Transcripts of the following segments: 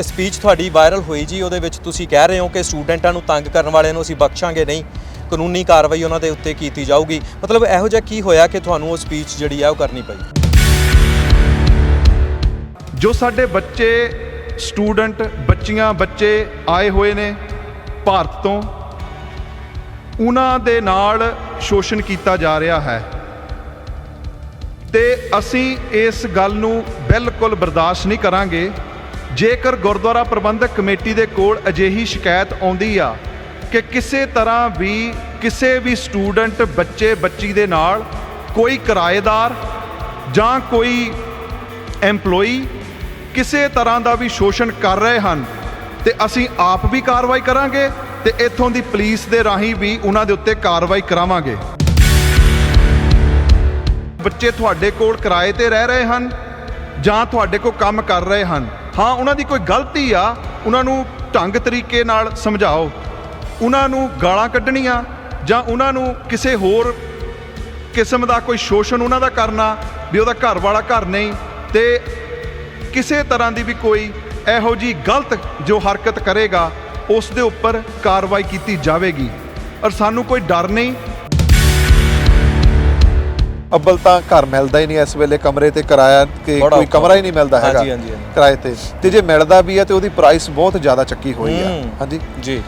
Speech ਤੁਹਾਡੀ viral ਹੋਈ ਜੀ, ਉਹਦੇ ਵਿੱਚ ਤੁਸੀਂ ਕਹਿ ਰਹੇ ਹੋ ਕਿ ਸਟੂਡੈਂਟਾਂ ਨੂੰ ਤੰਗ ਕਰਨ ਵਾਲਿਆਂ ਨੂੰ ਅਸੀਂ ਬਖਸ਼ਾਂਗੇ ਨਹੀਂ, ਕਾਨੂੰਨੀ ਕਾਰਵਾਈ ਉਹਨਾਂ ਦੇ ਉੱਤੇ ਕੀਤੀ ਜਾਊਗੀ। ਮਤਲਬ ਇਹੋ ਜਿਹਾ ਕੀ ਹੋਇਆ ਕਿ ਤੁਹਾਨੂੰ ਉਹ ਸਪੀਚ ਜਿਹੜੀ ਆ ਉਹ ਕਰਨੀ ਪਈ? ਜੋ ਸਾਡੇ ਬੱਚੇ ਸਟੂਡੈਂਟ ਬੱਚੇ ਆਏ ਹੋਏ ਨੇ ਭਾਰਤ ਤੋਂ, ਉਹਨਾਂ ਦੇ ਨਾਲ ਸ਼ੋਸ਼ਣ ਕੀਤਾ ਜਾ ਰਿਹਾ ਹੈ ਤੇ ਅਸੀਂ ਇਸ ਗੱਲ ਨੂੰ ਬਿਲਕੁਲ ਬਰਦਾਸ਼ਤ ਨਹੀਂ ਕਰਾਂਗੇ। ਜੇਕਰ ਗੁਰਦੁਆਰਾ ਪ੍ਰਬੰਧਕ ਕਮੇਟੀ ਦੇ ਕੋਲ ਅਜਿਹੀ ਸ਼ਿਕਾਇਤ ਆਉਂਦੀ ਆ ਕਿ ਕਿਸੇ ਤਰ੍ਹਾਂ ਵੀ ਕਿਸੇ ਵੀ ਸਟੂਡੈਂਟ ਬੱਚੀ ਦੇ ਨਾਲ ਕੋਈ ਕਿਰਾਏਦਾਰ ਜਾਂ ਕੋਈ ਐਮਪਲੋਈ ਕਿਸੇ ਤਰ੍ਹਾਂ ਦਾ ਵੀ ਸ਼ੋਸ਼ਣ ਕਰ ਰਹੇ ਹਨ ਤੇ ਅਸੀਂ ਆਪ ਵੀ ਕਾਰਵਾਈ ਕਰਾਂਗੇ ਤੇ ਇੱਥੋਂ ਦੀ ਪੁਲਿਸ ਦੇ ਰਾਹੀਂ ਵੀ ਉਹਨਾਂ ਦੇ ਉੱਤੇ ਕਾਰਵਾਈ ਕਰਾਵਾਂਗੇ। ਬੱਚੇ ਤੁਹਾਡੇ ਕੋਲ ਕਿਰਾਏ ਤੇ ਰਹਿ ਰਹੇ ਹਨ ਜਾਂ ਤੁਹਾਡੇ ਕੋਲ ਕੰਮ ਕਰ ਰਹੇ ਹਨ, ਹਾਂ ਉਹਨਾਂ ਦੀ ਕੋਈ ਗਲਤੀ ਆ, ਉਹਨਾਂ ਨੂੰ ਢੰਗ ਤਰੀਕੇ ਨਾਲ ਸਮਝਾਓ। ਉਹਨਾਂ ਨੂੰ ਗਾਲਾਂ ਕੱਢਣੀਆਂ ਜਾਂ ਉਹਨਾਂ ਨੂੰ ਕਿਸੇ ਹੋਰ ਕਿਸਮ ਦਾ ਕੋਈ ਸ਼ੋਸ਼ਣ ਉਹਨਾਂ ਦਾ ਕਰਨਾ ਵੀ ਉਹਦਾ ਘਰ ਵਾਲਾ ਘਰ ਨਹੀਂ, ਤੇ ਕਿਸੇ ਤਰ੍ਹਾਂ ਦੀ ਵੀ ਕੋਈ ਇਹੋ ਜਿਹੀ ਗਲਤ ਜੋ ਹਰਕਤ ਕਰੇਗਾ ਉਸ ਦੇ ਉੱਪਰ ਕਾਰਵਾਈ ਕੀਤੀ ਜਾਵੇਗੀ। ਔਰ ਸਾਨੂੰ ਕੋਈ ਡਰ ਨਹੀਂ। ਅੱਬਲ ਤਾਂ ਘਰ ਮਿਲਦਾ ਹੀ ਨਹੀਂ ਇਸ ਵੇਲੇ, ਕਮਰੇ ਤੇ ਕਿਰਾਇਆ ਕਿ ਕੋਈ ਕਮਰਾ ਹੀ ਨਹੀਂ ਮਿਲਦਾ ਹੈਗਾ ਕਿਰਾਏ ਤੇ ਜੇ ਮਿਲਦਾ ਵੀ ਹੈ ਤੇ ਉਹਦੀ ਪ੍ਰਾਈਸ ਬਹੁਤ ਜ਼ਿਆਦਾ ਚੱਕੀ ਹੋਈ ਆ। ਹਾਂਜੀ ਜੀ,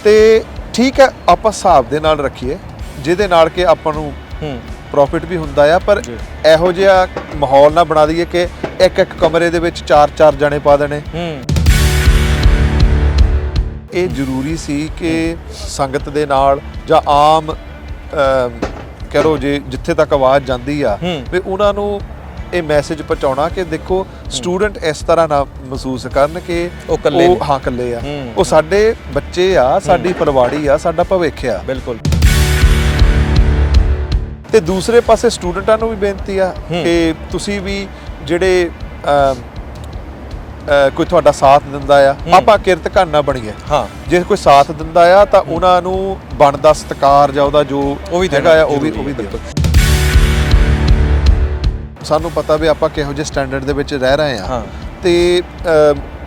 ਤੇ ਠੀਕ ਹੈ, ਆਪਾਂ ਹਿਸਾਬ ਦੇ ਨਾਲ ਰੱਖੀਏ ਜਿਹਦੇ ਨਾਲ ਕਿ ਆਪਾਂ ਨੂੰ ਪ੍ਰੋਫਿਟ ਵੀ ਹੁੰਦਾ ਆ, ਪਰ ਇਹੋ ਜਿਹਾ ਮਾਹੌਲ ਨਾ ਬਣਾ ਦਈਏ ਕਿ ਇੱਕ ਕਮਰੇ ਦੇ ਵਿੱਚ 4 ਜਣੇ ਪਾ ਦੇਣੇ। ਇਹ ਜ਼ਰੂਰੀ ਸੀ ਕਿ ਸੰਗਤ ਦੇ ਨਾਲ ਜਾਂ ਆਮ ਕਹਿ ਲਓ ਜੇ ਜਿੱਥੇ ਤੱਕ ਆਵਾਜ਼ ਜਾਂਦੀ ਆ ਵੀ ਉਹਨਾਂ ਨੂੰ ਇਹ ਮੈਸੇਜ ਪਹੁੰਚਾਉਣਾ ਕਿ ਦੇਖੋ ਸਟੂਡੈਂਟ ਇਸ ਤਰ੍ਹਾਂ ਨਾ ਮਹਿਸੂਸ ਕਰਨ ਕਿ ਉਹ ਇਕੱਲੇ ਆ, ਉਹ ਸਾਡੇ ਬੱਚੇ ਆ, ਸਾਡੀ ਫਲਵਾੜੀ ਆ, ਸਾਡਾ ਭਵਿੱਖ ਆ। ਬਿਲਕੁਲ। ਤੇ ਦੂਸਰੇ ਪਾਸੇ ਸਟੂਡੈਂਟਾਂ ਨੂੰ ਵੀ ਬੇਨਤੀ ਆ ਕਿ ਤੁਸੀਂ ਵੀ ਜਿਹੜੇ ਕੋਈ ਤੁਹਾਡਾ ਸਾਥ ਦਿੰਦਾ ਆ, ਆਪਾਂ ਕਿਰਤ ਘਰ ਨਾ ਬਣੀਏ। ਜੇ ਕੋਈ ਸਾਥ ਦਿੰਦਾ ਆ ਤਾਂ ਉਹਨਾਂ ਨੂੰ ਬਣਦਾ ਸਤਿਕਾਰ ਜਾਂ ਉਹਦਾ ਜੋ ਹੈਗਾ ਆ ਉਹ ਵੀ ਦਿਓ। ਸਾਨੂੰ ਪਤਾ ਵੀ ਆਪਾਂ ਕਿਹੋ ਜਿਹੇ ਸਟੈਂਡਰਡ ਦੇ ਵਿੱਚ ਰਹਿ ਰਹੇ ਆ ਤੇ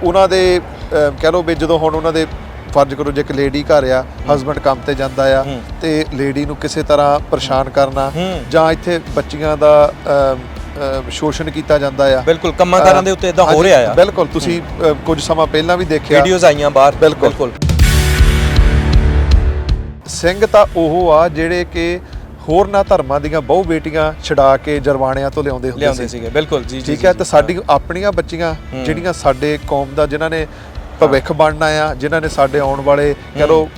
ਉਹਨਾਂ ਦੇ ਕਹਿ ਲਓ ਵੀ ਜਦੋਂ ਹੁਣ ਉਹਨਾਂ ਦੇ ਫਰਜ਼ ਕਰੋ ਜੇ ਇੱਕ ਲੇਡੀ ਘਰ ਆ, ਹਸਬੈਂਡ ਕੰਮ ਤੇ ਜਾਂਦਾ ਆ ਤੇ ਲੇਡੀ ਨੂੰ ਕਿਸੇ ਤਰ੍ਹਾਂ ਪਰੇਸ਼ਾਨ ਕਰਨਾ ਜਾਂ ਇੱਥੇ ਬੱਚੀਆਂ ਦਾ ਸ਼ੋਸ਼ਣ ਕੀਤਾ ਜਾਂਦਾ ਆ। ਬਿਲਕੁਲ, ਕੰਮਾਂ ਕਾਰਾਂ ਦੇ ਉੱਤੇ ਇਦਾਂ ਹੋ ਰਿਹਾ ਆ। ਬਿਲਕੁਲ, ਤੁਸੀਂ ਕੁਝ ਸਮਾਂ ਪਹਿਲਾਂ ਵੀ ਦੇਖਿਆ, ਵੀਡੀਓਜ਼ ਆਈਆਂ ਬਾਹਰ। ਬਿਲਕੁਲ। ਸਿੰਘ ਤਾਂ ਉਹ ਆ ਜਿਹੜੇ ਕਿ ਹੋਰਨਾਂ ਧਰਮਾਂ ਦੀਆਂ ਬਹੁ ਬੇਟੀਆਂ ਛਡਾ ਕੇ ਜਰਵਾਣਿਆਂ ਤੋਂ ਲਿਆਉਂਦੇ ਸੀਗੇ। ਬਿਲਕੁਲ ਜੀ, ਠੀਕ ਹੈ। ਤੇ ਸਾਡੀ ਆਪਣੀਆਂ ਬੱਚੀਆਂ ਜਿਹੜੀਆਂ ਸਾਡੇ ਕੌਮ ਦਾ ਜਿਨ੍ਹਾਂ ਨੇ ਭਵਿੱਖ ਬਣਨਾ ਆ, ਜਿਨ੍ਹਾਂ ਨੇ ਸਾਡੇ ਆਉਣ ਵਾਲੇ ਕਹਿ ਲਓ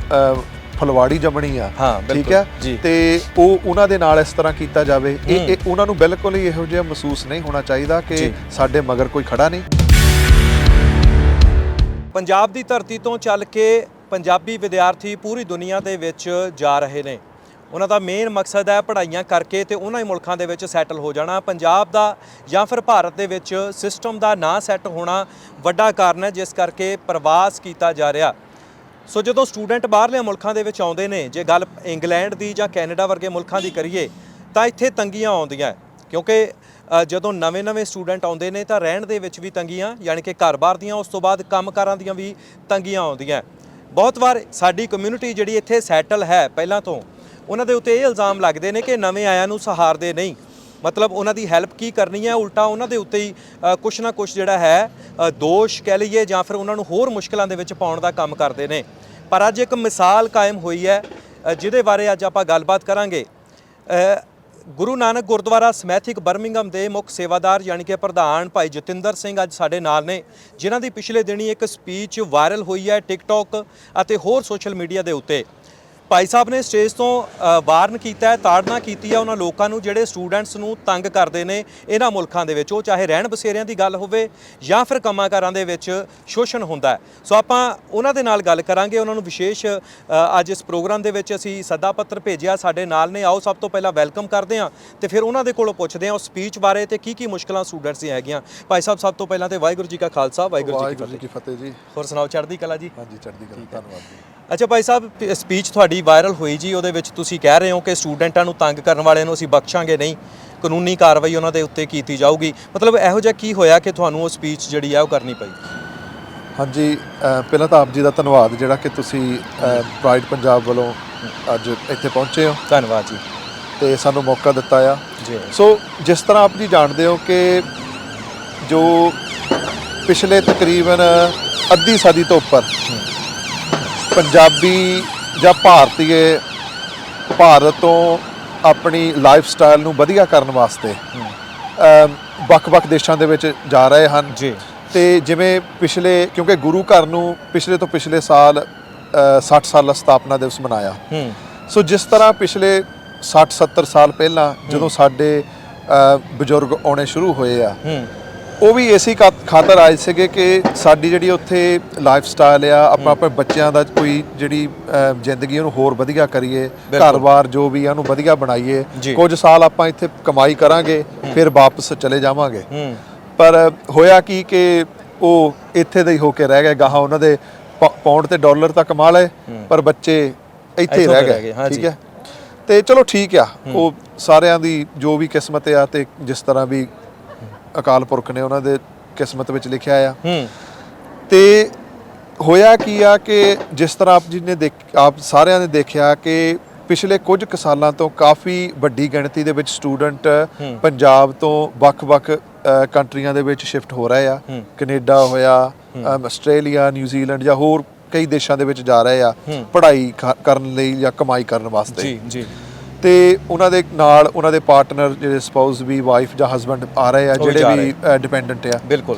ਫਲਵਾੜੀ ਜੰਮਣੀ ਆ, ਠੀਕ ਹੈ, ਤੇ ਉਹਨਾਂ ਦੇ ਨਾਲ ਇਸ ਤਰ੍ਹਾਂ ਕੀਤਾ ਜਾਵੇ, ਇਹ ਉਹਨਾਂ ਨੂੰ ਬਿਲਕੁਲ ਹੀ ਇਹੋ ਜਿਹਾ ਮਹਿਸੂਸ ਨਹੀਂ ਹੋਣਾ ਚਾਹੀਦਾ ਕਿ ਸਾਡੇ ਮਗਰ ਕੋਈ ਖੜਾ ਨਹੀਂ। ਪੰਜਾਬ ਦੀ ਧਰਤੀ ਤੋਂ ਚੱਲ ਕੇ ਪੰਜਾਬੀ ਵਿਦਿਆਰਥੀ ਪੂਰੀ ਦੁਨੀਆ ਦੇ ਵਿੱਚ ਜਾ ਰਹੇ ਨੇ। ਉਹਨਾਂ ਦਾ ਮੇਨ ਮਕਸਦ ਹੈ ਪੜ੍ਹਾਈਆਂ ਕਰਕੇ ਤੇ ਉਹਨਾਂ ਹੀ ਮੁਲਕਾਂ ਦੇ ਵਿੱਚ ਸੈਟਲ ਹੋ ਜਾਣਾ। ਪੰਜਾਬ ਦਾ ਜਾਂ ਫਿਰ ਭਾਰਤ ਦੇ ਵਿੱਚ ਸਿਸਟਮ ਦਾ ਨਾ ਸੈੱਟ ਹੋਣਾ ਵੱਡਾ ਕਾਰਨ ਹੈ ਜਿਸ ਕਰਕੇ ਪ੍ਰਵਾਸ ਕੀਤਾ ਜਾ ਰਿਹਾ। ਸੋ ਜਦੋਂ ਸਟੂਡੈਂਟ ਬਾਹਰਲੇ ਮੁਲਕਾਂ ਦੇ ਵਿੱਚ ਆਉਂਦੇ ਨੇ, ਜੇ ਗੱਲ ਇੰਗਲੈਂਡ ਦੀ ਜਾਂ ਕੈਨੇਡਾ ਵਰਗੇ ਮੁਲਕਾਂ ਦੀ ਕਰੀਏ ਤਾਂ ਇੱਥੇ ਤੰਗੀਆਂ ਆਉਂਦੀਆਂ, ਕਿਉਂਕਿ ਜਦੋਂ ਨਵੇਂ ਸਟੂਡੈਂਟ ਆਉਂਦੇ ਨੇ ਤਾਂ ਰਹਿਣ ਦੇ ਵਿੱਚ ਵੀ ਤੰਗੀਆਂ, ਯਾਨੀ ਕਿ ਘਰ-ਬਾਰ ਦੀਆਂ, ਉਸ ਤੋਂ ਬਾਅਦ ਕੰਮਕਾਰਾਂ ਦੀਆਂ ਵੀ ਤੰਗੀਆਂ ਆਉਂਦੀਆਂ। ਬਹੁਤ ਵਾਰ ਸਾਡੀ ਕਮਿਊਨਿਟੀ ਜਿਹੜੀ ਇੱਥੇ ਸੈਟਲ ਹੈ ਪਹਿਲਾਂ ਤੋਂ, ਉਹਨਾਂ ਦੇ ਉੱਤੇ ਇਹ ਇਲਜ਼ਾਮ ਲੱਗਦੇ ਨੇ ਕਿ ਨਵੇਂ ਆਇਆਂ ਨੂੰ ਸਹਾਰਦੇ ਨਹੀਂ, ਮਤਲਬ ਉਹਨਾਂ ਦੀ ਹੈਲਪ ਕੀ ਕਰਨੀ ਹੈ, ਉਲਟਾ ਉਹਨਾਂ ਦੇ ਉੱਤੇ ਹੀ ਕੁਛ ਨਾ ਕੁਛ ਜਿਹੜਾ ਹੈ ਦੋਸ਼ ਕਹਿ ਲਈਏ ਜਾਂ ਫਿਰ ਉਹਨਾਂ ਨੂੰ ਹੋਰ ਮੁਸ਼ਕਲਾਂ ਦੇ ਵਿੱਚ ਪਾਉਣ ਦਾ ਕੰਮ ਕਰਦੇ ਨੇ। ਪਰ ਅੱਜ ਇੱਕ ਮਿਸਾਲ ਕਾਇਮ ਹੋਈ ਹੈ ਜਿਹਦੇ ਬਾਰੇ ਅੱਜ ਆਪਾਂ ਗੱਲਬਾਤ ਕਰਾਂਗੇ। ਗੁਰੂ ਨਾਨਕ ਗੁਰਦੁਆਰਾ ਸਮੈਥਿਕ ਬਰਮਿੰਘਮ ਦੇ ਮੁੱਖ ਸੇਵਾਦਾਰ ਯਾਨੀ ਕਿ ਪ੍ਰਧਾਨ ਭਾਈ ਜਤਿੰਦਰ ਸਿੰਘ ਅੱਜ ਸਾਡੇ ਨਾਲ ਨੇ, ਜਿਨ੍ਹਾਂ ਦੀ ਪਿਛਲੇ ਦਿਨੀ ਇੱਕ ਸਪੀਚ ਵਾਇਰਲ ਹੋਈ ਹੈ ਟਿਕਟੌਕ ਅਤੇ ਹੋਰ ਸੋਸ਼ਲ ਮੀਡੀਆ ਦੇ ਉੱਤੇ। ਭਾਈ ਸਾਹਿਬ ਨੇ ਸਟੇਜ ਤੋਂ ਵਾਰਨ ਕੀਤਾ, ਤਾੜਨਾ ਕੀਤੀ ਹੈ ਉਹਨਾਂ ਲੋਕਾਂ ਨੂੰ ਜਿਹੜੇ ਸਟੂਡੈਂਟਸ ਨੂੰ ਤੰਗ ਕਰਦੇ ਨੇ ਇਹਨਾਂ ਮੁਲਕਾਂ ਦੇ ਵਿੱਚ, ਉਹ ਚਾਹੇ ਰਹਿਣ ਬਸੇਰਿਆਂ ਦੀ ਗੱਲ ਹੋਵੇ ਜਾਂ ਫਿਰ ਕੰਮਾਂ-ਕਾਰਾਂ ਦੇ ਵਿੱਚ ਸ਼ੋਸ਼ਣ ਹੁੰਦਾ। ਸੋ ਆਪਾਂ ਉਹਨਾਂ ਦੇ ਨਾਲ ਗੱਲ ਕਰਾਂਗੇ। ਉਹਨਾਂ ਨੂੰ ਵਿਸ਼ੇਸ਼ ਅੱਜ ਇਸ ਪ੍ਰੋਗਰਾਮ ਦੇ ਵਿੱਚ ਅਸੀਂ ਸੱਦਾ ਪੱਤਰ ਭੇਜਿਆ, ਸਾਡੇ ਨਾਲ ਨੇ। ਆਓ ਸਭ ਤੋਂ ਪਹਿਲਾਂ ਵੈਲਕਮ ਕਰਦੇ ਹਾਂ ਤੇ ਫਿਰ ਉਹਨਾਂ ਦੇ ਕੋਲੋਂ ਪੁੱਛਦੇ ਹਾਂ ਉਸ ਸਪੀਚ ਬਾਰੇ ਤੇ ਕੀ ਮੁਸ਼ਕਲਾਂ ਸਟੂਡੈਂਟਸ ਦੀਆਂ ਹੈਗੀਆਂ। ਭਾਈ ਸਾਹਿਬ, ਸਭ ਤੋਂ ਪਹਿਲਾਂ ਤੇ ਵਾਹਿਗੁਰੂ ਜੀ ਕਾ ਖਾਲਸਾ, ਵਾਹਿਗੁਰੂ ਜੀ ਕੀ ਫਤਿਹ ਜੀ। ਹੋਰ ਸੁਣਾਓ, ਚੜ੍ਹਦੀ ਕਲਾ ਜੀ? ਹਾਂਜੀ, ਚੜ੍ਹਦੀ ਕਲਾ, ਧੰਨਵਾਦ ਜੀ। ਅੱਛਾ ਭਾਈ ਸਾਹਿਬ, ਸਪੀਚ ਤੁਹਾਡੀ ਵਾਇਰਲ ਹੋਈ ਜੀ, ਉਹਦੇ ਵਿੱਚ ਤੁਸੀਂ ਕਹਿ ਰਹੇ ਹੋ ਕਿ ਸਟੂਡੈਂਟਾਂ ਨੂੰ ਤੰਗ ਕਰਨ ਵਾਲਿਆਂ ਨੂੰ ਅਸੀਂ ਬਖਸ਼ਾਂਗੇ ਨਹੀਂ, ਕਾਨੂੰਨੀ ਕਾਰਵਾਈ ਉਹਨਾਂ ਦੇ ਉੱਤੇ ਕੀਤੀ ਜਾਊਗੀ। ਮਤਲਬ ਇਹੋ ਜਿਹਾ ਕੀ ਹੋਇਆ ਕਿ ਤੁਹਾਨੂੰ ਉਹ ਸਪੀਚ ਜਿਹੜੀ ਆ ਉਹ ਕਰਨੀ ਪਈ? ਹਾਂਜੀ ਪਹਿਲਾਂ ਤਾਂ ਆਪ ਜੀ ਦਾ ਧੰਨਵਾਦ ਜਿਹੜਾ ਕਿ ਤੁਸੀਂ ਪ੍ਰਾਈਡ ਪੰਜਾਬ ਵੱਲੋਂ ਅੱਜ ਇੱਥੇ ਪਹੁੰਚੇ ਹੋ ਧੰਨਵਾਦ ਜੀ। ਤੇ ਸਾਨੂੰ ਮੌਕਾ ਦਿੱਤਾ ਆ ਜੀ। ਸੋ ਜਿਸ ਤਰ੍ਹਾਂ ਆਪ ਜੀ ਜਾਣਦੇ ਹੋ ਕਿ ਜੋ ਪਿਛਲੇ ਤਕਰੀਬਨ ਅੱਧੀ ਸਦੀ ਤੋਂ ਉੱਪਰ ਪੰਜਾਬੀ ਜਾਂ ਭਾਰਤ ਤੋਂ ਆਪਣੀ ਲਾਈਫ ਸਟਾਈਲ ਨੂੰ ਵਧੀਆ ਕਰਨ ਵਾਸਤੇ ਵੱਖ-ਵੱਖ ਦੇਸ਼ਾਂ ਦੇ ਵਿੱਚ ਜਾ ਰਹੇ ਹਨ ਜੀ। ਤੇ ਜਿਵੇਂ ਪਿਛਲੇ ਕਿਉਂਕਿ ਗੁਰੂ ਘਰ ਨੂੰ ਪਿਛਲੇ ਤੋਂ ਪਿਛਲੇ ਸਾਲ 60 ਸਾਲਾ ਸਥਾਪਨਾ ਦਿਵਸ ਮਨਾਇਆ। ਸੋ ਜਿਸ ਤਰ੍ਹਾਂ ਪਿਛਲੇ 60-70 ਸਾਲ ਪਹਿਲਾਂ ਜਦੋਂ ਸਾਡੇ ਬਜ਼ੁਰਗ ਆਉਣੇ ਸ਼ੁਰੂ ਹੋਏ ਆ ਉਹ ਵੀ ਇਸੇ ਖਾਤਰ ਆਏ ਸੀਗੇ ਕਿ ਸਾਡੀ ਜਿਹੜੀ ਉੱਥੇ ਲਾਈਫ ਸਟਾਈਲ ਆ ਆਪਾਂ ਆਪਣੇ ਬੱਚਿਆਂ ਦਾ ਕੋਈ ਜਿਹੜੀ ਜ਼ਿੰਦਗੀ ਉਹਨੂੰ ਹੋਰ ਵਧੀਆ ਕਰੀਏ, ਘਰ-ਬਾਰ ਜੋ ਵੀ ਆ ਉਹਨੂੰ ਵਧੀਆ ਬਣਾਈਏ। ਕੁਝ ਸਾਲ ਆਪਾਂ ਇੱਥੇ ਕਮਾਈ ਕਰਾਂਗੇ ਫਿਰ ਵਾਪਸ ਚਲੇ ਜਾਵਾਂਗੇ। ਪਰ ਹੋਇਆ ਕੀ ਕਿ ਉਹ ਇੱਥੇ ਦੇ ਹੀ ਹੋ ਕੇ ਰਹਿ ਗਏ, ਗਾਹਾਂ ਉਹਨਾਂ ਦੇ ਪਾਉਂਡ ਤੇ ਡਾਲਰ ਤਾਂ ਕਮਾ ਲਏ ਪਰ ਬੱਚੇ ਇੱਥੇ ਰਹਿ ਗਏ। ਠੀਕ ਹੈ, ਤੇ ਚਲੋ ਠੀਕ ਆ, ਉਹ ਸਾਰਿਆਂ ਦੀ ਜੋ ਵੀ ਕਿਸਮਤ ਆ ਤੇ ਜਿਸ ਤਰ੍ਹਾਂ ਵੀ ਅਕਾਲ ਪੁਰਖ ਨੇ ਉਹਨਾਂ ਦੇ ਕਿਸਮਤ ਵਿੱਚ ਲਿਖਿਆ ਆ। ਤੇ ਹੋਇਆ ਕੀ ਆ ਕਿ ਜਿਸ ਤਰ੍ਹਾਂ ਆਪ ਜੀ ਨੇ ਆਪ ਸਾਰਿਆਂ ਨੇ ਦੇਖਿਆ ਕਿ ਪਿਛਲੇ ਕੁਝ ਕੁ ਸਾਲਾਂ ਤੋਂ ਕਾਫੀ ਵੱਡੀ ਗਿਣਤੀ ਦੇ ਵਿੱਚ ਸਟੂਡੈਂਟ ਪੰਜਾਬ ਤੋਂ ਵੱਖ-ਵੱਖ ਕੰਟਰੀਆਂ ਦੇ ਵਿੱਚ ਸ਼ਿਫਟ ਹੋ ਰਹੇ ਆ। ਕੈਨੇਡਾ ਹੋਇਆ, ਆਸਟ੍ਰੇਲੀਆ, ਨਿਊਜ਼ੀਲੈਂਡ ਜਾਂ ਹੋਰ ਕਈ ਦੇਸ਼ਾਂ ਦੇ ਵਿੱਚ ਜਾ ਰਹੇ ਆ ਪੜ੍ਹਾਈ ਕਰਨ ਲਈ ਜਾਂ ਕਮਾਈ ਕਰਨ ਵਾਸਤੇ। ਜੀ। ਤੇ ਉਹਨਾਂ ਦੇ ਨਾਲ ਉਹਨਾਂ ਦੇ ਪਾਰਟਨਰ ਜਿਹੜੇ ਸਪਾਊਸ ਵੀ, ਵਾਈਫ ਜਾਂ ਹਸਬੈਂਡ ਆ ਰਹੇ ਆ ਜਿਹੜੇ ਵੀ ਡਿਪੈਂਡੈਂਟ ਆ। ਬਿਲਕੁਲ।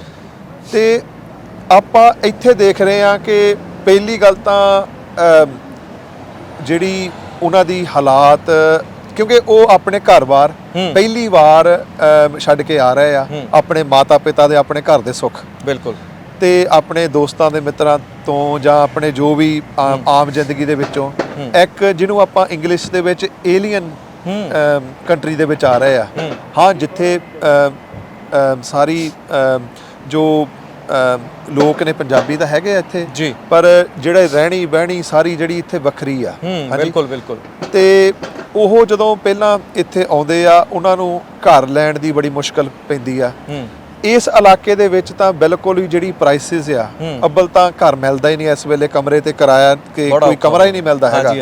ਤੇ ਆਪਾਂ ਇੱਥੇ ਦੇਖ ਰਹੇ ਆ ਕਿ ਪਹਿਲੀ ਗੱਲ ਤਾਂ ਜਿਹੜੀ ਉਹਨਾਂ ਦੀ ਹਾਲਾਤ, ਕਿਉਂਕਿ ਉਹ ਆਪਣੇ ਘਰ-ਬਾਰ ਪਹਿਲੀ ਵਾਰ ਛੱਡ ਕੇ ਆ ਰਹੇ ਆ, ਆਪਣੇ ਮਾਤਾ ਪਿਤਾ ਦੇ, ਆਪਣੇ ਘਰ ਦੇ ਸੁੱਖ। ਬਿਲਕੁਲ। ਤੇ ਆਪਣੇ ਦੋਸਤਾਂ ਦੇ ਮਿੱਤਰਾਂ ਤੋਂ ਜਾਂ ਆਪਣੇ ਜੋ ਵੀ ਆਮ ਜ਼ਿੰਦਗੀ ਦੇ ਵਿੱਚੋਂ ਇੱਕ ਜਿਹਨੂੰ ਆਪਾਂ ਇੰਗਲਿਸ਼ ਦੇ ਵਿੱਚ ਏਲੀਅਨ ਕੰਟਰੀ ਦੇ ਵਿੱਚ ਆ ਰਹੇ ਆ। ਹਾਂ, ਜਿੱਥੇ ਸਾਰੀ ਜੋ ਲੋਕ ਨੇ ਪੰਜਾਬੀ ਤਾਂ ਹੈਗੇ ਆ ਇੱਥੇ ਜੀ, ਪਰ ਜਿਹੜੇ ਰਹਿਣੀ ਬਹਿਣੀ ਸਾਰੀ ਜਿਹੜੀ ਇੱਥੇ ਵੱਖਰੀ ਆ। ਬਿਲਕੁਲ ਬਿਲਕੁਲ। ਤੇ ਉਹ ਜਦੋਂ ਪਹਿਲਾਂ ਇੱਥੇ ਆਉਂਦੇ ਆ ਉਹਨਾਂ ਨੂੰ ਘਰ ਲੈਣ ਦੀ ਬੜੀ ਮੁਸ਼ਕਲ ਪੈਂਦੀ ਆ। ਇਸ ਇਲਾਕੇ ਦੇ ਵਿੱਚ ਤਾਂ ਬਿਲਕੁਲ ਹੀ ਜਿਹੜੀ ਪ੍ਰਾਈਸਿਸ ਆ, ਅੱਬਲ ਤਾਂ ਘਰ ਮਿਲਦਾ ਹੀ ਨਹੀਂ ਇਸ ਵੇਲੇ, ਕਮਰੇ ਤੇ ਕਿਰਾਇਆ ਕਿ ਕੋਈ ਕਮਰਾ ਹੀ ਨਹੀਂ ਮਿਲਦਾ ਹੈਗਾ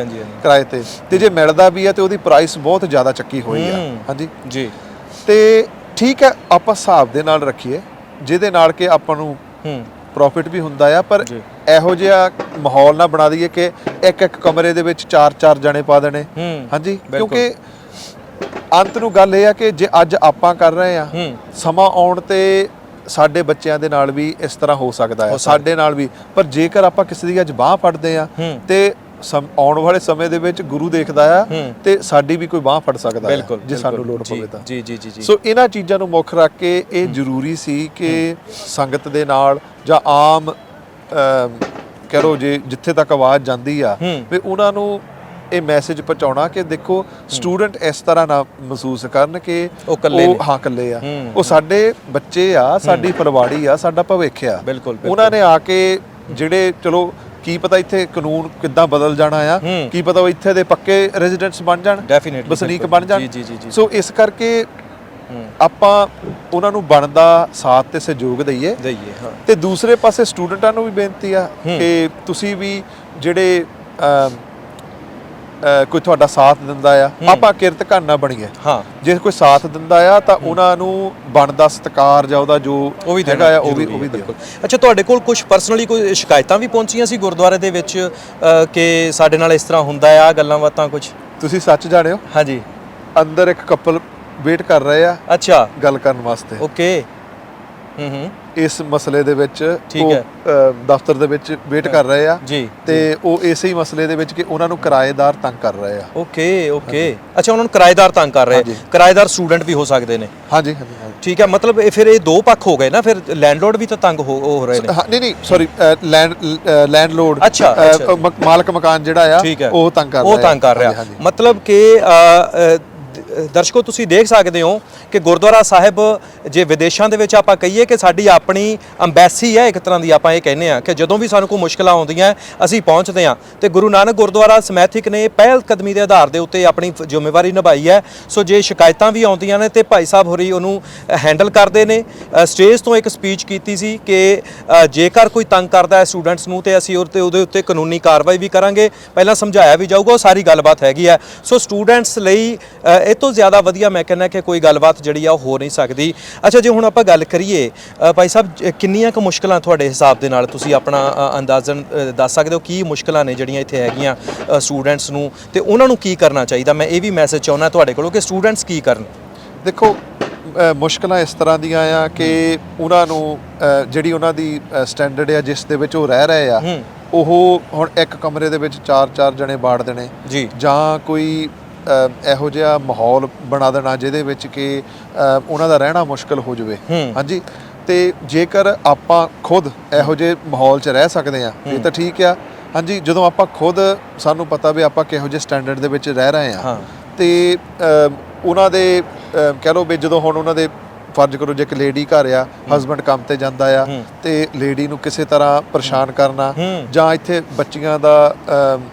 ਕਿਰਾਏ ਤੇ ਜੇ ਮਿਲਦਾ ਵੀ ਆ ਤੇ ਉਹਦੀ ਪ੍ਰਾਈਸ ਬਹੁਤ ਜ਼ਿਆਦਾ ਚੱਕੀ ਹੋਈ ਆ। ਹਾਂਜੀ ਜੀ। ਤੇ ਠੀਕ ਹੈ, ਆਪਾਂ ਹਿਸਾਬ ਦੇ ਨਾਲ ਰੱਖੀਏ ਜਿਹਦੇ ਨਾਲ ਕਿ ਆਪਾਂ ਨੂੰ ਪ੍ਰੋਫਿਟ ਵੀ ਹੁੰਦਾ ਆ, ਪਰ ਇਹੋ ਜਿਹਾ ਮਾਹੌਲ ਨਾ ਬਣਾ ਦਈਏ ਕਿ ਇੱਕ ਕਮਰੇ ਦੇ ਵਿੱਚ 4 ਜਣੇ ਪਾ ਦੇਣੇ। ਹਾਂਜੀ, ਕਿਉਂਕਿ ਅੰਤ ਨੂੰ ਗੱਲ ਇਹ ਆ ਕਿ ਜੇ ਅੱਜ ਆਪਾਂ ਕਰ ਰਹੇ ਆ, ਸਮਾਂ ਆਉਣ ਤੇ ਸਾਡੇ ਬੱਚਿਆਂ ਦੇ ਨਾਲ ਵੀ ਇਸ ਤਰ੍ਹਾਂ ਹੋ ਸਕਦਾ ਹੈ, ਸਾਡੇ ਨਾਲ ਵੀ। ਪਰ ਜੇਕਰ ਆਪਾਂ ਕਿਸੇ ਦੀ ਅੱਜ ਬਾਹ ਫੜਦੇ ਆ ਤੇ ਆਉਣ ਵਾਲੇ ਸਮੇਂ ਦੇ ਵਿੱਚ ਗੁਰੂ ਦੇਖਦਾ ਆ ਤੇ ਸਾਡੀ ਵੀ ਕੋਈ ਬਾਹ ਫੜ ਸਕਦਾ ਹੈ ਜੇ ਸਾਨੂੰ ਲੋੜ ਪਵੇ ਤਾਂ। ਜੀ ਜੀ ਜੀ। ਸੋ ਇਹਨਾਂ ਚੀਜ਼ਾਂ ਨੂੰ ਮੁੱਖ ਰੱਖ ਕੇ ਇਹ ਜ਼ਰੂਰੀ ਸੀ ਕਿ ਸੰਗਤ ਦੇ ਨਾਲ ਜਾਂ ਆਮ ਕਹਿ ਲਓ ਜੇ ਜਿੱਥੇ ਤੱਕ ਆਵਾਜ਼ ਜਾਂਦੀ ਆ ਵੀ ਉਹਨਾਂ ਨੂੰ ਇਹ ਮੈਸੇਜ ਪਹੁੰਚਾਉਣਾ ਕਿ ਦੇਖੋ ਸਟੂਡੈਂਟ ਇਸ ਤਰ੍ਹਾਂ ਨਾ ਮਹਿਸੂਸ ਕਰਨ ਕਿ ਉਹ ਇਕੱਲੇ ਆ। ਉਹ ਸਾਡੇ ਬੱਚੇ ਆ, ਸਾਡੀ ਫੁਲਵਾੜੀ ਆ, ਸਾਡਾ ਭਵਿੱਖ ਆ। ਉਹਨਾਂ ਨੇ ਆ ਕੇ ਜਿਹੜੇ ਚਲੋ ਕੀ ਪਤਾ ਇੱਥੇ ਕਾਨੂੰਨ ਕਿੱਦਾਂ ਬਦਲ ਜਾਣਾ ਆ, ਕੀ ਪਤਾ ਉਹ ਇੱਥੇ ਦੇ ਪੱਕੇ ਰੈਜ਼ੀਡੈਂਟਸ ਬਣ ਜਾਣ, ਵਸਨੀਕ ਬਣ ਜਾਣ। ਸੋ ਇਸ ਕਰਕੇ ਆਪਾਂ ਉਹਨਾਂ ਨੂੰ ਬਣਦਾ ਸਾਥ ਤੇ ਸਹਿਯੋਗ ਦਈਏ। ਤੇ ਦੂਸਰੇ ਪਾਸੇ ਸਟੂਡੈਂਟਾਂ ਨੂੰ ਵੀ ਬੇਨਤੀ ਆ ਕਿ ਤੁਸੀਂ ਵੀ ਜਿਹੜੇ ਕੋਈ ਤੁਹਾਡਾ ਸਾਥ ਦਿੰਦਾ ਆ, ਆਪਾਂ ਕਿਰਤਘਰ ਨਾ ਬਣੀਏ। ਜੇ ਕੋਈ ਸਾਥ ਦਿੰਦਾ ਆ ਤਾਂ ਉਹਨਾਂ ਨੂੰ ਬਣਦਾ ਸਤਿਕਾਰ ਜਾਂ ਉਹਦਾ ਜੋ ਹੈਗਾ ਆ ਉਹ ਵੀ ਦਿਓ। ਅੱਛਾ, ਤੁਹਾਡੇ ਕੋਲ ਕੁਝ ਪਰਸਨਲੀ ਕੋਈ ਸ਼ਿਕਾਇਤਾਂ ਵੀ ਪਹੁੰਚੀਆਂ ਸੀ ਗੁਰਦੁਆਰੇ ਦੇ ਵਿੱਚ ਕਿ ਸਾਡੇ ਨਾਲ ਇਸ ਤਰ੍ਹਾਂ ਹੁੰਦਾ ਆ, ਗੱਲਾਂ ਬਾਤਾਂ ਕੁਝ? ਤੁਸੀਂ ਸੱਚ ਜਾਣਿਓ। ਹਾਂਜੀ, ਅੰਦਰ ਇੱਕ ਕਪਲ ਵੇਟ ਕਰ ਰਹੇ ਆ। ਅੱਛਾ, ਗੱਲ ਕਰਨ ਵਾਸਤੇ। ਓਕੇ। ਇਸ ਮਸਲੇ ਦੇ ਵਿੱਚ ਉਹ ਦਫ਼ਤਰ ਦੇ ਵਿੱਚ ਵੇਟ ਕਰ ਰਹੇ ਆ ਤੇ ਉਹ ਇਸੇ ਹੀ ਮਸਲੇ ਦੇ ਵਿੱਚ ਕਿ ਉਹਨਾਂ ਨੂੰ ਕਿਰਾਏਦਾਰ ਤੰਗ ਕਰ ਰਹੇ ਆ। ਓਕੇ। ਅੱਛਾ, ਉਹਨਾਂ ਨੂੰ ਕਿਰਾਏਦਾਰ ਤੰਗ ਕਰ ਰਹੇ, ਕਿਰਾਏਦਾਰ ਸਟੂਡੈਂਟ ਵੀ ਹੋ ਸਕਦੇ ਨੇ? ਹਾਂਜੀ। ਠੀਕ ਹੈ, ਮਤਲਬ ਫਿਰ ਇਹ ਦੋ ਪੱਖ ਹੋ ਗਏ ਨਾ, ਫਿਰ ਲੈਂਡਲੋਰਡ ਵੀ ਤਾਂ ਤੰਗ ਹੋ ਰਹੇ ਨੇ। ਨਹੀਂ ਸੌਰੀ, ਲੈਂਡਲੋਰਡ, ਅੱਛਾ ਮਾਲਕ ਮਕਾਨ ਜਿਹੜਾ ਆ ਉਹ ਤੰਗ ਕਰ ਰਿਹਾ। ਮਤਲਬ ਕਿ ਦਰਸ਼ਕੋ ਤੁਸੀਂ ਦੇਖ ਸਕਦੇ ਹੋ ਕਿ ਗੁਰਦੁਆਰਾ ਸਾਹਿਬ ਜੇ ਵਿਦੇਸ਼ਾਂ ਦੇ ਵਿੱਚ ਆਪਾਂ ਕਹੀਏ ਕਿ ਸਾਡੀ ਆਪਣੀ ਅੰਬੈਸੀ ਹੈ ਇੱਕ ਤਰ੍ਹਾਂ ਦੀ, ਆਪਾਂ ਇਹ ਕਹਿੰਦੇ ਆ ਕਿ ਜਦੋਂ ਵੀ ਸਾਨੂੰ ਕੋਈ ਮੁਸ਼ਕਲਾਂ ਆਉਂਦੀਆਂ ਅਸੀਂ ਪਹੁੰਚਦੇ ਹਾਂ ਤੇ ਗੁਰੂ ਨਾਨਕ ਗੁਰਦੁਆਰਾ ਸਮੈਥਿਕ ਨੇ ਪਹਿਲ ਕਦਮੀ ਦੇ ਆਧਾਰ ਦੇ ਉੱਤੇ ਆਪਣੀ ਜ਼ਿੰਮੇਵਾਰੀ ਨਿਭਾਈ ਹੈ। ਸੋ ਜੇ ਸ਼ਿਕਾਇਤਾਂ ਵੀ ਆਉਂਦੀਆਂ ਨੇ ਤੇ ਭਾਈ ਸਾਹਿਬ ਹੋਰੀ ਉਹਨੂੰ ਹੈਂਡਲ ਕਰਦੇ ਨੇ। ਸਟੇਜ ਤੋਂ ਇੱਕ ਸਪੀਚ ਕੀਤੀ ਸੀ ਕਿ ਜੇਕਰ ਕੋਈ ਤੰਗ ਕਰਦਾ ਹੈ ਸਟੂਡੈਂਟਸ ਨੂੰ ਤੇ ਅਸੀਂ ਉਹਦੇ ਉੱਤੇ ਕਾਨੂੰਨੀ ਕਾਰਵਾਈ ਵੀ ਕਰਾਂਗੇ, ਪਹਿਲਾਂ ਸਮਝਾਇਆ ਵੀ ਜਾਊਗਾ, ਉਹ ਸਾਰੀ ਗੱਲਬਾਤ ਹੈਗੀ ਹੈ। ਸੋ ਸਟੂਡੈਂਟਸ ਲਈ ਇਹ ਤੋਂ ਜ਼ਿਆਦਾ ਵਧੀਆ ਮੈਂ ਕਹਿੰਦਾ ਕਿ ਕੋਈ ਗੱਲਬਾਤ ਜਿਹੜੀ ਆ ਉਹ ਹੋ ਨਹੀਂ ਸਕਦੀ। ਅੱਛਾ, ਜੇ ਹੁਣ ਆਪਾਂ ਗੱਲ ਕਰੀਏ ਭਾਈ ਸਾਹਿਬ, ਕਿੰਨੀਆਂ ਕੁ ਮੁਸ਼ਕਲਾਂ ਤੁਹਾਡੇ ਹਿਸਾਬ ਦੇ ਨਾਲ ਤੁਸੀਂ ਆਪਣਾ ਅੰਦਾਜ਼ਨ ਦੱਸ ਸਕਦੇ ਹੋ ਕੀ ਮੁਸ਼ਕਲਾਂ ਨੇ ਜਿਹੜੀਆਂ ਇੱਥੇ ਹੈਗੀਆਂ ਸਟੂਡੈਂਟਸ ਨੂੰ, ਤੇ ਉਹਨਾਂ ਨੂੰ ਕੀ ਕਰਨਾ ਚਾਹੀਦਾ? ਮੈਂ ਇਹ ਵੀ ਮੈਸੇਜ ਚਾਹੁੰਦਾ ਤੁਹਾਡੇ ਕੋਲੋਂ ਕਿ ਸਟੂਡੈਂਟਸ ਕੀ ਕਰਨ। ਦੇਖੋ, ਮੁਸ਼ਕਲਾਂ ਇਸ ਤਰ੍ਹਾਂ ਦੀਆਂ ਆ ਕਿ ਉਹਨਾਂ ਨੂੰ ਜਿਹੜੀ ਉਹਨਾਂ ਦੀ ਸਟੈਂਡਰਡ ਆ ਜਿਸ ਦੇ ਵਿੱਚ ਉਹ ਰਹਿ ਰਹੇ ਆ, ਉਹ ਹੁਣ ਇੱਕ ਕਮਰੇ ਦੇ ਵਿੱਚ 4-4 ਜਣੇ ਬਾੜ ਦੇਣੇ ਜੀ, ਜਾਂ ਕੋਈ ਇਹੋ ਜਿਹਾ ਮਾਹੌਲ ਬਣਾ ਦੇਣਾ ਜਿਹਦੇ ਵਿੱਚ ਕਿ ਉਹਨਾਂ ਦਾ ਰਹਿਣਾ ਮੁਸ਼ਕਲ ਹੋ ਜਾਵੇ। ਹਾਂਜੀ, ਤੇ ਜੇਕਰ ਆਪਾਂ ਖੁਦ ਇਹੋ ਜਿਹੇ ਮਾਹੌਲ 'ਚ ਰਹਿ ਸਕਦੇ ਆ ਇਹ ਤਾਂ ਠੀਕ ਆ। ਹਾਂਜੀ, ਜਦੋਂ ਆਪਾਂ ਖੁਦ ਸਾਨੂੰ ਪਤਾ ਵੀ ਆਪਾਂ ਕਿਹੋ ਜਿਹੇ ਸਟੈਂਡਰਡ ਦੇ ਵਿੱਚ ਰਹਿ ਰਹੇ ਆ ਤੇ ਉਹਨਾਂ ਦੇ ਕਹਿ ਲਓ ਵੀ ਜਦੋਂ ਹੁਣ ਉਹਨਾਂ ਦੇ ਫਰਜ਼ ਕਰੋ ਜੇ ਇੱਕ ਲੇਡੀ ਘਰ ਆ, ਹਸਬੈਂਡ ਕੰਮ ਤੇ ਜਾਂਦਾ ਆ ਤੇ ਲੇਡੀ ਨੂੰ ਕਿਸੇ ਤਰ੍ਹਾਂ ਪਰੇਸ਼ਾਨ ਕਰਨਾ ਜਾਂ ਇੱਥੇ ਬੱਚੀਆਂ ਦਾ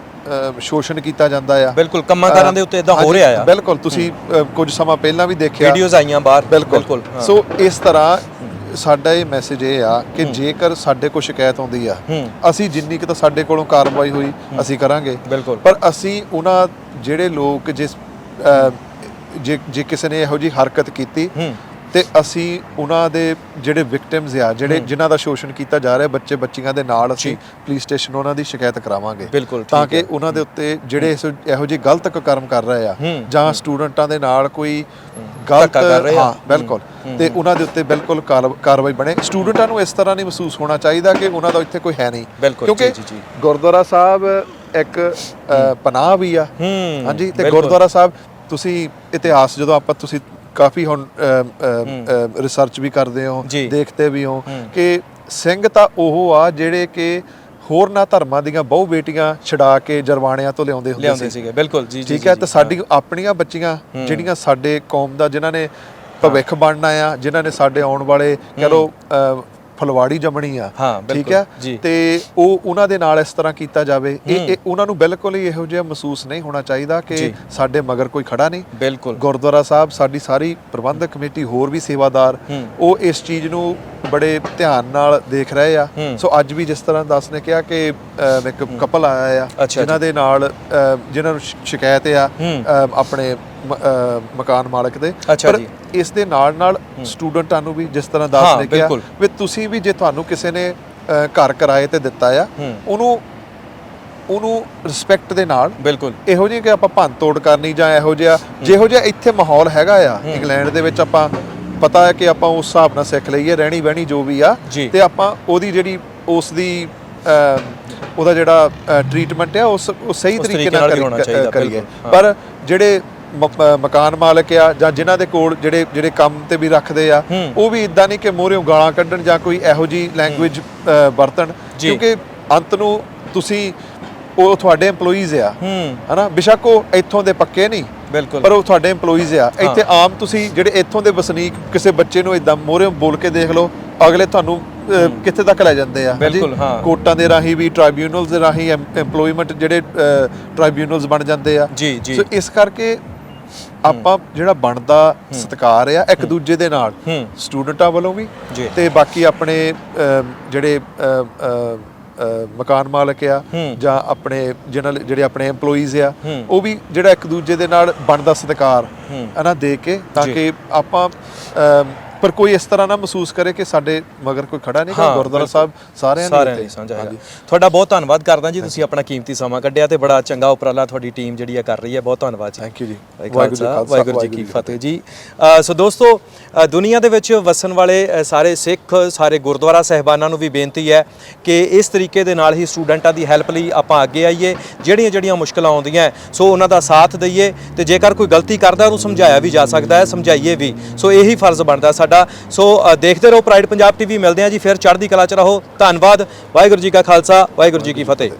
ਸ਼ੋਸ਼ਣ ਕੀਤਾ ਜਾਂਦਾ ਆ। ਬਿਲਕੁਲ, ਕੰਮਾਂ ਕਾਰਾਂ ਦੇ ਉੱਤੇ ਇਦਾਂ ਹੋ ਰਿਹਾ ਆ। ਬਿਲਕੁਲ, ਤੁਸੀਂ ਕੁਝ ਸਮਾਂ ਪਹਿਲਾਂ ਵੀ ਦੇਖਿਆ, ਵੀਡੀਓਜ਼ ਆਈਆਂ ਬਾਹਰ। ਬਿਲਕੁਲ। ਸੋ ਇਸ ਤਰ੍ਹਾਂ ਸਾਡਾ ਇਹ ਮੈਸੇਜ ਇਹ ਆ ਕਿ ਜੇਕਰ ਸਾਡੇ ਕੋਲ ਸ਼ਿਕਾਇਤ ਆਉਂਦੀ ਆ, ਅਸੀਂ ਜਿੰਨੀ ਕਿ ਤਾਂ ਸਾਡੇ ਕੋਲੋਂ ਕਾਰਵਾਈ ਹੋਈ ਅਸੀਂ ਕਰਾਂਗੇ, ਪਰ ਅਸੀਂ ਉਹਨਾਂ ਜਿਹੜੇ ਲੋਕ ਜੇ ਕਿਸੇ ਨੇ ਇਹੋ ਜਿਹੀ ਹਰਕਤ ਕੀਤੀ ਤੇ ਅਸੀਂ ਉਹਨਾਂ ਦੇ ਜਿਹੜੇ ਵਿਕਟਿਮਸ ਆ, ਜਿਹੜੇ ਜਿਨ੍ਹਾਂ ਦਾ ਸ਼ੋਸ਼ਣ ਕੀਤਾ ਜਾ ਰਿਹਾ ਬੱਚੇ ਬੱਚੀਆਂ ਦੇ ਨਾਲ, ਅਸੀਂ ਪੁਲਿਸ ਸਟੇਸ਼ਨ ਉਹਨਾਂ ਦੀ ਸ਼ਿਕਾਇਤ ਕਰਾਵਾਂਗੇ ਤਾਂ ਕਿ ਉਹਨਾਂ ਦੇ ਉੱਤੇ ਜਿਹੜੇ ਇਹੋ ਜਿਹੇ ਗਲਤ ਕਰਮ ਕਰ ਰਹੇ ਆ ਜਾਂ ਸਟੂਡੈਂਟਾਂ ਦੇ ਨਾਲ ਕੋਈ ਗਲਤ ਬਿਲਕੁਲ, ਤੇ ਉਹਨਾਂ ਦੇ ਉੱਤੇ ਬਿਲਕੁਲ ਕਾਰਵਾਈ ਬਣੇ। ਸਟੂਡੈਂਟਾਂ ਨੂੰ ਇਸ ਤਰ੍ਹਾਂ ਨਹੀਂ ਮਹਿਸੂਸ ਹੋਣਾ ਚਾਹੀਦਾ ਕਿ ਉਹਨਾਂ ਦਾ ਇੱਥੇ ਕੋਈ ਹੈ ਨਹੀਂ, ਕਿਉਂਕਿ ਗੁਰਦੁਆਰਾ ਸਾਹਿਬ ਇੱਕ ਪਨਾਹ ਵੀ ਆ। ਹਾਂਜੀ, ਤੇ ਗੁਰਦੁਆਰਾ ਸਾਹਿਬ ਤੁਸੀਂ ਇਤਿਹਾਸ ਜਦੋਂ ਤੁਸੀਂ ਕਾਫੀ ਹੁਣ ਰਿਸਰਚ ਵੀ ਕਰਦੇ ਹੋ, ਦੇਖਦੇ ਵੀ ਹੋ ਕਿ ਸਿੰਘ ਤਾਂ ਉਹ ਆ ਜਿਹੜੇ ਕਿ ਹੋਰਨਾਂ ਧਰਮਾਂ ਦੀਆਂ ਬਹੁ ਬੇਟੀਆਂ ਛਡਾ ਕੇ ਜਰਵਾਣਿਆਂ ਤੋਂ ਲਿਆਉਂਦੇ ਹੁੰਦੇ ਸੀਗੇ। ਬਿਲਕੁਲ ਜੀ, ਠੀਕ ਹੈ। ਤੇ ਸਾਡੀ ਆਪਣੀਆਂ ਬੱਚੀਆਂ ਜਿਹੜੀਆਂ ਸਾਡੇ ਕੌਮ ਦਾ ਜਿਨ੍ਹਾਂ ਨੇ ਭਵਿੱਖ ਬਣਨਾ ਆ, ਜਿਨ੍ਹਾਂ ਨੇ ਸਾਡੇ ਆਉਣ ਵਾਲੇ ਕਹਿ ਲਓ ਫਲਵਾੜੀ ਜੰਮਣੀ ਆ, ਠੀਕ ਹੈ, ਤੇ ਉਹਨਾਂ ਦੇ ਨਾਲ ਇਸ ਤਰ੍ਹਾਂ ਕੀਤਾ ਜਾਵੇ, ਇਹ ਉਹਨਾਂ ਨੂੰ ਬਿਲਕੁਲ ਹੀ ਇਹੋ ਜਿਹਾ ਮਹਿਸੂਸ ਨਹੀਂ ਹੋਣਾ ਚਾਹੀਦਾ ਕਿ ਸਾਡੇ ਮਗਰ ਕੋਈ ਖੜਾ ਨਹੀਂ। ਬਿਲਕੁਲ, ਗੁਰਦੁਆਰਾ ਸਾਹਿਬ, ਸਾਡੀ ਸਾਰੀ ਪ੍ਰਬੰਧਕ ਕਮੇਟੀ, ਹੋਰ ਵੀ ਸੇਵਾਦਾਰ, ਉਹ ਇਸ ਚੀਜ਼ ਨੂੰ ਬੜੇ ਧਿਆਨ ਨਾਲ ਦੇਖ ਰਹੇ ਆ। ਸੋ ਅੱਜ ਵੀ ਜਿਸ ਤਰ੍ਹਾਂ ਦਾਸ ਨੇ ਕਿਹਾ ਕਿ ਇੱਕ ਕਪਲ ਆਇਆ ਆ ਜਿਨ੍ਹਾਂ ਦੇ ਨਾਲ ਜਿਨ੍ਹਾਂ ਨੂੰ ਸ਼ਿਕਾਇਤ ਆ ਆਪਣੇ ਮਕਾਨ ਮਾਲਕ ਦੇ, ਪਰ ਇਸ ਦੇ ਨਾਲ ਸਟੂਡੈਂਟਾਂ ਨੂੰ ਵੀ ਜਿਸ ਤਰ੍ਹਾਂ ਦਾਸ ਨੇ ਕਿਹਾ ਵੀ ਤੁਸੀਂ ਵੀ ਜੇ ਤੁਹਾਨੂੰ ਕਿਸੇ ਨੇ ਘਰ ਕਿਰਾਏ ਤੇ ਦਿੱਤਾ ਆ, ਉਹਨੂੰ ਰਿਸਪੈਕਟ ਦੇ ਨਾਲ, ਬਿਲਕੁਲ ਇਹੋ ਜਿਹੀ ਕਿ ਆਪਾਂ ਭੰਨ ਤੋੜ ਕਰਨੀ ਜਾਂ ਜਿਹੋ ਜਿਹਾ ਇੱਥੇ ਮਾਹੌਲ ਹੈਗਾ ਆ ਇੰਗਲੈਂਡ ਦੇ ਵਿੱਚ, ਆਪਾਂ ਪਤਾ ਹੈ ਕਿ ਆਪਾਂ ਉਸ ਹਿਸਾਬ ਨਾਲ ਸਿੱਖ ਲਈਏ ਰਹਿਣੀ ਬਹਿਣੀ ਜੋ ਵੀ ਆ, ਤੇ ਆਪਾਂ ਉਹਦੀ ਜਿਹੜੀ ਉਹਦਾ ਜਿਹੜਾ ਟ੍ਰੀਟਮੈਂਟ ਆ ਉਹ ਸਹੀ ਤਰੀਕੇ ਨਾਲ ਕਰੀਏ। ਪਰ ਜਿਹੜੇ ਮਕਾਨ ਮਾਲਕ ਆ ਜਾਂ ਜਿਨ੍ਹਾਂ ਦੇ ਕੋਲ ਜਿਹੜੇ ਕੰਮ ਤੇ ਵੀ ਰੱਖਦੇ ਆ, ਉਹ ਵੀ ਇਦਾਂ ਨਹੀਂ ਕਿ ਮੂਹਰਿਓਂ ਗਾਲਾਂ ਕੱਢਣ ਜਾਂ ਕੋਈ ਇਹੋ ਜਿਹੀ ਲੈਂਗੁਏਜ ਵਰਤਣ, ਕਿਉਂਕਿ ਅੰਤ ਨੂੰ ਉਹ ਤੁਹਾਡੇ EMPLOYEES ਆ, ਹਨਾ, ਬੇਸ਼ੱਕ ਉਹ ਇੱਥੋਂ ਦੇ ਪੱਕੇ ਨਹੀਂ, ਪਰ ਉਹ ਤੁਹਾਡੇ EMPLOYEES ਆ। ਇੱਥੇ ਆਮ ਤੁਸੀਂ ਜਿਹੜੇ ਇੱਥੋਂ ਦੇ ਵਸਨੀਕ ਕਿਸੇ ਬੱਚੇ ਨੂੰ ਇਦਾਂ ਮੂਹਰਿਓਂ ਬੋਲ ਕੇ ਦੇਖ ਲਓ, ਅਗਲੇ ਤੁਹਾਨੂੰ ਕਿੱਥੇ ਤੱਕ ਲੈ ਜਾਂਦੇ ਆ। ਕੋਰਟਾਂ ਦੇ ਰਾਹੀਂ ਵੀ, ਟ੍ਰਾਈਬਿਊਨਲਸ ਦੇ ਰਾਹੀਂ EMPLOYMENT ਜਿਹੜੇ ਟ੍ਰਾਈਬਿਊਨਲਸ ਬਣ ਜਾਂਦੇ ਆ। ਸੋ ਇਸ ਕਰਕੇ ਆਪਾਂ ਜਿਹੜਾ ਬਣਦਾ ਸਤਿਕਾਰ ਆ ਇੱਕ ਦੂਜੇ ਦੇ ਨਾਲ, ਸਟੂਡੈਂਟਾਂ ਵੱਲੋਂ ਵੀ ਤੇ ਬਾਕੀ ਆਪਣੇ ਜਿਹੜੇ ਮਕਾਨ ਮਾਲਕ ਆ ਜਾਂ ਆਪਣੇ ਜਿਹੜੇ ਆਪਣੇ EMPLOYEES ਆ, ਉਹ ਵੀ ਜਿਹੜਾ ਇੱਕ ਦੂਜੇ ਦੇ ਨਾਲ ਬਣਦਾ ਸਤਿਕਾਰ ਦੇ ਕੇ, ਤਾਂ ਕਿ ਆਪਾਂ ਪਰ ਕੋਈ ਇਸ ਤਰ੍ਹਾਂ ਨਾ ਮਹਿਸੂਸ ਕਰੇ ਕਿ ਸਾਡੇ ਮਗਰ ਕੋਈ ਖੜਾ ਨਹੀਂ। ਗੁਰਦੁਆਰਾ ਸਾਹਿਬ ਸਾਰਿਆਂ ਲਈ ਸਾਂਝਾ ਹੈ। ਤੁਹਾਡਾ ਬਹੁਤ ਧੰਨਵਾਦ ਕਰਦਾ ਜੀ, ਤੁਸੀਂ ਆਪਣਾ ਕੀਮਤੀ ਸਮਾਂ ਕੱਢਿਆ ਤੇ ਬੜਾ ਚੰਗਾ ਉਪਰਾਲਾ ਤੁਹਾਡੀ ਟੀਮ ਜਿਹੜੀ ਆ ਕਰ ਰਹੀ ਹੈ। ਬਹੁਤ ਧੰਨਵਾਦ ਜੀ। ਥੈਂਕ ਯੂ ਜੀ। ਵਾਹਿਗੁਰੂ ਜੀ ਕੀ ਫਤਿਹ ਜੀ। ਸੋ ਦੋਸਤੋ, ਦੁਨੀਆ ਦੇ ਵਿੱਚ ਵਸਣ ਵਾਲੇ ਸਾਰੇ ਸਿੱਖ, ਸਾਰੇ ਗੁਰਦੁਆਰਾ ਸਾਹਿਬਾਨਾਂ ਨੂੰ ਵੀ ਬੇਨਤੀ ਹੈ ਕਿ ਇਸ ਤਰੀਕੇ ਦੇ ਨਾਲ ਹੀ ਸਟੂਡੈਂਟਾਂ ਦੀ ਹੈਲਪ ਲਈ ਆਪਾਂ ਅੱਗੇ ਆਈਏ, ਜਿਹੜੀਆਂ ਮੁਸ਼ਕਲਾਂ ਆਉਂਦੀਆਂ ਸੋ ਉਹਨਾਂ ਦਾ ਸਾਥ ਦਈਏ, ਤੇ ਜੇਕਰ ਕੋਈ ਗਲਤੀ ਕਰਦਾ ਉਹਨੂੰ ਸਮਝਾਇਆ ਵੀ ਜਾ ਸਕਦਾ ਹੈ, ਸਮਝਾਈਏ ਵੀ। ਸੋ ਇਹੀ ਫਰਜ਼ ਬਣਦਾ ਸਾਡਾ। ਸੋ ਦੇਖਦੇ ਰਹੋ ਪ੍ਰਾਈਡ ਪੰਜਾਬ TV। ਮਿਲਦੇ ਹਾਂ ਜੀ ਫਿਰ, ਚੜ੍ਹਦੀ ਕਲਾ 'ਚ ਰਹੋ। ਧੰਨਵਾਦ। ਵਾਹਿਗੁਰੂ ਜੀ ਕਾ ਖਾਲਸਾ, ਵਾਹਿਗੁਰੂ ਜੀ ਕੀ ਫਤਿਹ।